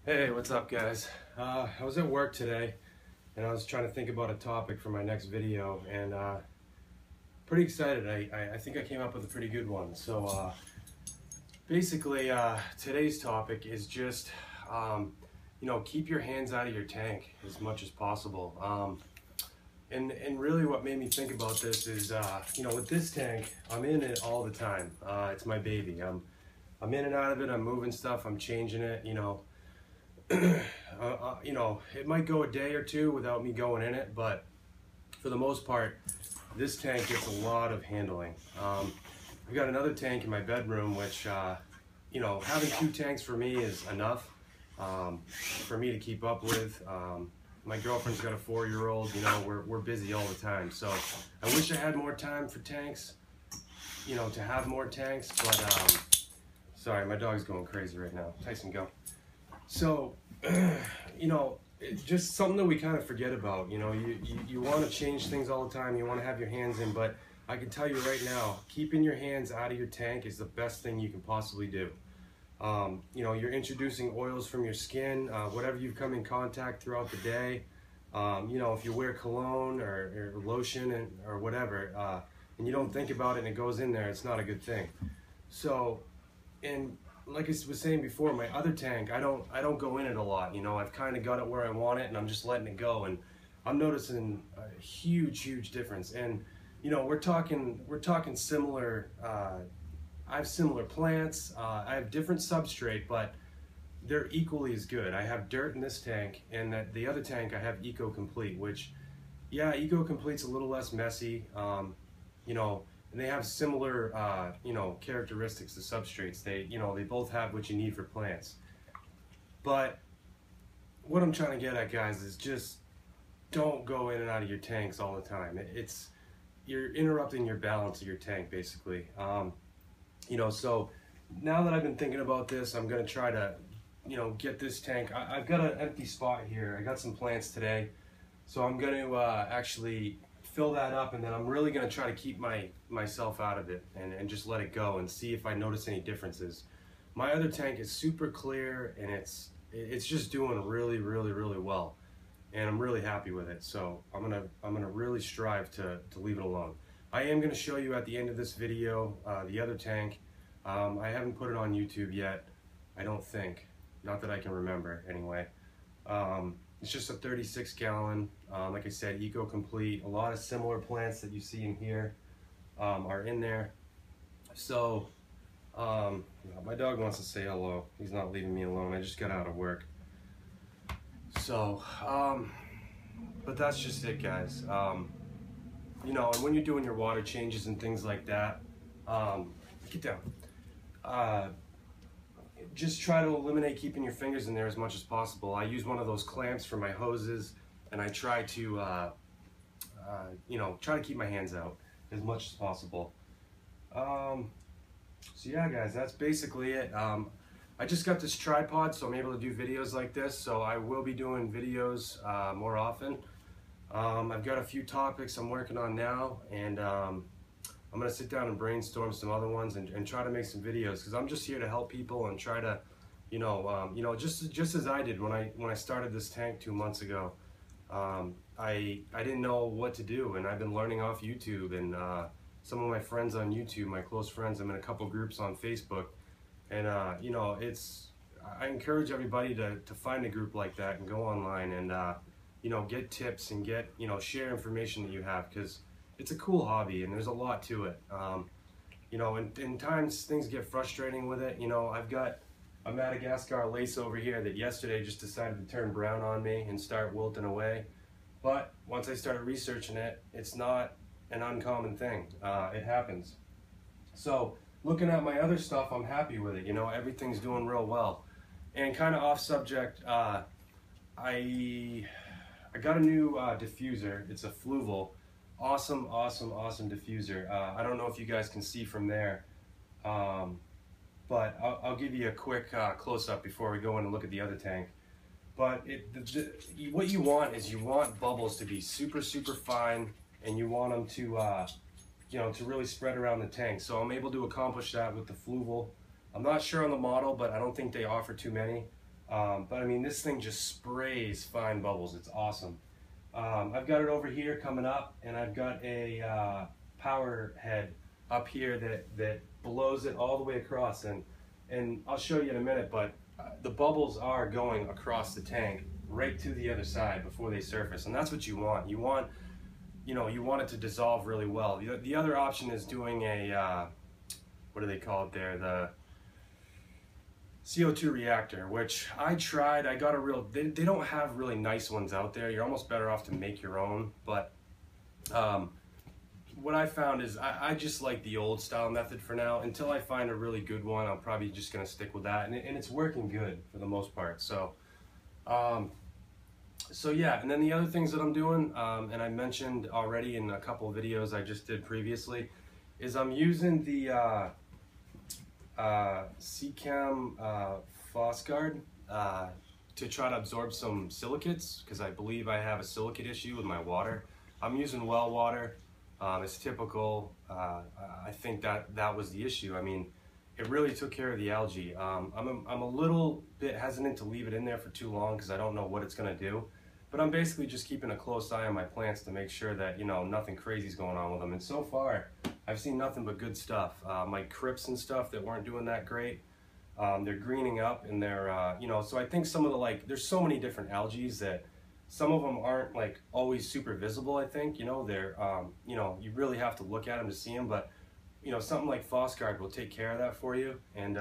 Hey, what's up guys? I was at work today and I was trying to think about a topic for my next video and pretty excited. I think I came up with a pretty good one. So basically today's topic is just keep your hands out of your tank as much as possible. And really what made me think about this is with this tank, I'm in it all the time. It's my baby. I'm in and out of it. I'm moving stuff. I'm changing it. It might go a day or two without me going in it, but for the most part, this tank gets a lot of handling. I've got another tank in my bedroom, which, having two tanks for me is enough for me to keep up with. My girlfriend's got a 4-year-old, we're busy all the time. So I wish I had more time for tanks, to have more tanks, but, sorry, my dog's going crazy right now. Tyson, go. So, it's just something that we kind of forget about. You want to change things all the time. You want to have your hands in, but I can tell you right now, keeping your hands out of your tank is the best thing you can possibly do. You're introducing oils from your skin, whatever you've come in contact throughout the day. If you wear cologne or lotion or whatever, and you don't think about it and it goes in there, it's not a good thing. So, and like I was saying before, my other tank, I don't go in it a lot. I've kind of got it where I want it, and I'm just letting it go. And I'm noticing a huge difference. And we're talking similar. I have similar plants. I have different substrate, but they're equally as good. I have dirt in this tank, and the other tank I have Eco Complete, which, yeah, Eco Complete's a little less messy. And they have similar, characteristics to substrates. They both have what you need for plants. But what I'm trying to get at, guys, is just don't go in and out of your tanks all the time. You're interrupting your balance of your tank, basically. So now that I've been thinking about this, I'm gonna try to, get this tank. I've got an empty spot here. I got some plants today, so I'm gonna actually fill that up, and then I'm really going to try to keep myself out of it and just let it go and see if I notice any differences. My other tank is super clear, and it's just doing really well, and I'm really happy with it. So I'm gonna really strive to leave it alone. I am going to show you at the end of this video the other tank. I haven't put it on YouTube yet, I don't think, not that I can remember anyway. It's just a 36 gallon, like I said, Eco Complete. A lot of similar plants that you see in here are in there. So, my dog wants to say hello. He's not leaving me alone. I just got out of work. So, but that's just it, guys. And when you're doing your water changes and things like that, get down. Just try to eliminate keeping your fingers in there as much as possible. I use one of those clamps for my hoses, and I try to, try to keep my hands out as much as possible. So yeah, guys, that's basically it. I just got this tripod, so I'm able to do videos like this, so I will be doing videos more often. I've got a few topics I'm working on now, and I'm gonna sit down and brainstorm some other ones and try to make some videos, because I'm just here to help people and try to, just as I did when I started this tank 2 months ago. I didn't know what to do, and I've been learning off YouTube and some of my friends on YouTube, my close friends. I'm in a couple groups on Facebook, and I encourage everybody to find a group like that and go online and get tips and share information that you have, because it's a cool hobby and there's a lot to it. In times things get frustrating with it. I've got a Madagascar lace over here that yesterday just decided to turn brown on me and start wilting away. But once I started researching it, it's not an uncommon thing. It happens. So looking at my other stuff, I'm happy with it. Everything's doing real well. And kind of off subject, I got a new diffuser. It's a Fluval. Awesome diffuser. I don't know if you guys can see from there, but I'll give you a quick close-up before we go in and look at the other tank. But what you want is bubbles to be super fine, and you want them to really spread around the tank. So I'm able to accomplish that with the Fluval. I'm not sure on the model, but I don't think they offer too many. But I mean, this thing just sprays fine bubbles. It's awesome. I've got it over here coming up, and I've got a power head up here that blows it all the way across, and I'll show you in a minute, but the bubbles are going across the tank right to the other side before they surface, and that's what you want. You want it to dissolve really well. The other option is doing a what do they call it there, the CO2 reactor, which I tried. I got a real, they don't have really nice ones out there. You're almost better off to make your own, but what I found is I just like the old style method for now. Until I find a really good one, I'm probably just gonna stick with that, and it's working good for the most part. So so yeah, and then the other things that I'm doing, and I mentioned already in a couple of videos I just did previously, is I'm using the Seachem Phosguard to try to absorb some silicates, because I believe I have a silicate issue with my water. I'm using well water. It's typical. I think that was the issue. I mean, it really took care of the algae. I'm a little bit hesitant to leave it in there for too long because I don't know what it's going to do. But I'm basically just keeping a close eye on my plants to make sure that, you know, nothing crazy is going on with them. And so far, I've seen nothing but good stuff. My crypts and stuff that weren't doing that great, they're greening up, and they're, you know, so I think some of the, there's so many different algae that some of them aren't always super visible. I think, you know, they're, you know, you really have to look at them to see them, but, you know, something like Phosguard will take care of that for you. And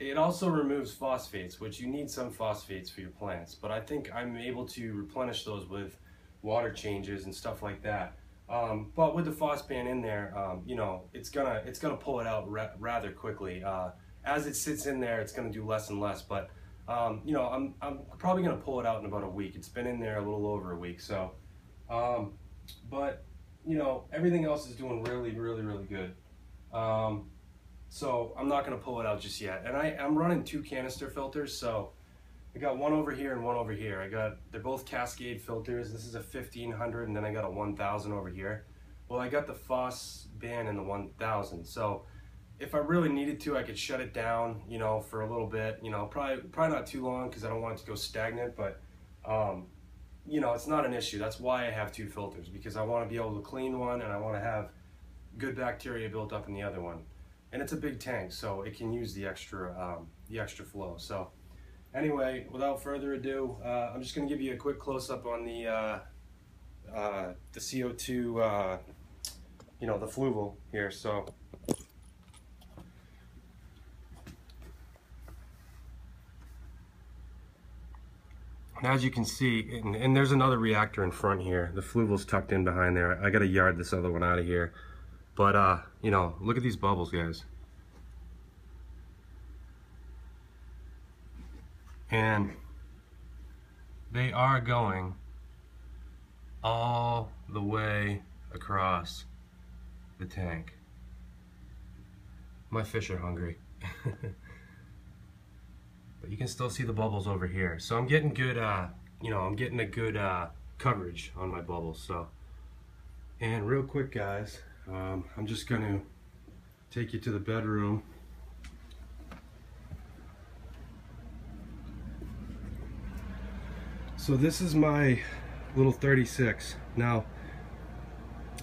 it also removes phosphates, which you need some phosphates for your plants, but I think I'm able to replenish those with water changes and stuff like that. But with the Phospan in there, you know, it's gonna pull it out rather quickly. As it sits in there, it's gonna do less and less, but you know, I'm probably gonna pull it out in about a week. It's been in there a little over a week, so but you know, everything else is doing really good. So I'm not gonna pull it out just yet. And I'm running 2 canister filters, so I got one over here and one over here. They're both Cascade filters. This is a 1500, and then I got a 1000 over here. Well, I got the Phosban in the 1000, so if I really needed to, I could shut it down, you know, for a little bit. You know, probably not too long, because I don't want it to go stagnant. But you know, it's not an issue. That's why I have 2 filters, because I want to be able to clean one, and I want to have good bacteria built up in the other one. And it's a big tank, so it can use the extra flow. So anyway, without further ado, I'm just going to give you a quick close-up on the CO2, you know, the fluval here. So as you can see, and there's another reactor in front here. The fluval's tucked in behind there. I got to yard this other one out of here. But, you know, look at these bubbles, guys. And they are going all the way across the tank. My fish are hungry. But you can still see the bubbles over here. So I'm getting good, you know, I'm getting a good coverage on my bubbles. So, and real quick, guys, I'm just going to take you to the bedroom. So this is my little 36. Now,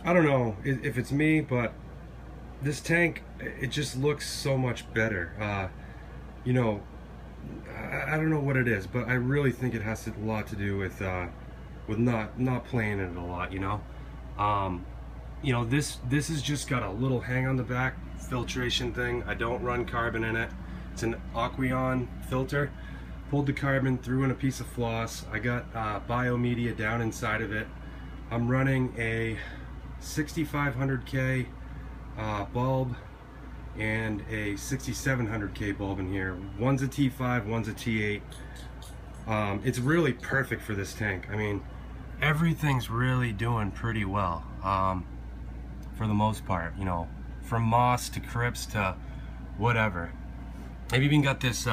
I don't know if it's me, but this tank, it just looks so much better. You know, I don't know what it is, but I really think it has a lot to do with not playing it a lot, you know. You know, this has just got a little hang on the back filtration thing. I don't run carbon in it. It's an Aqueon filter. Pulled the carbon, threw in a piece of floss. I got biomedia down inside of it. I'm running a 6500K bulb and a 6700K bulb in here. One's a T5, one's a T8. It's really perfect for this tank. I mean, everything's really doing pretty well. For the most part, you know, from moss to crypts to whatever. I've even got this,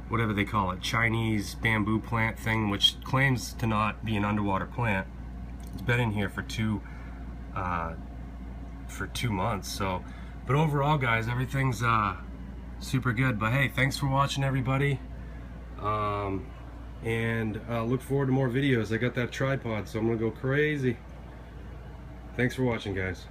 whatever they call it, Chinese bamboo plant thing, which claims to not be an underwater plant. It's been in here for two months. So, but overall, guys, everything's super good. But hey, thanks for watching, everybody. And look forward to more videos. I got that tripod, so I'm gonna go crazy. Thanks for watching, guys.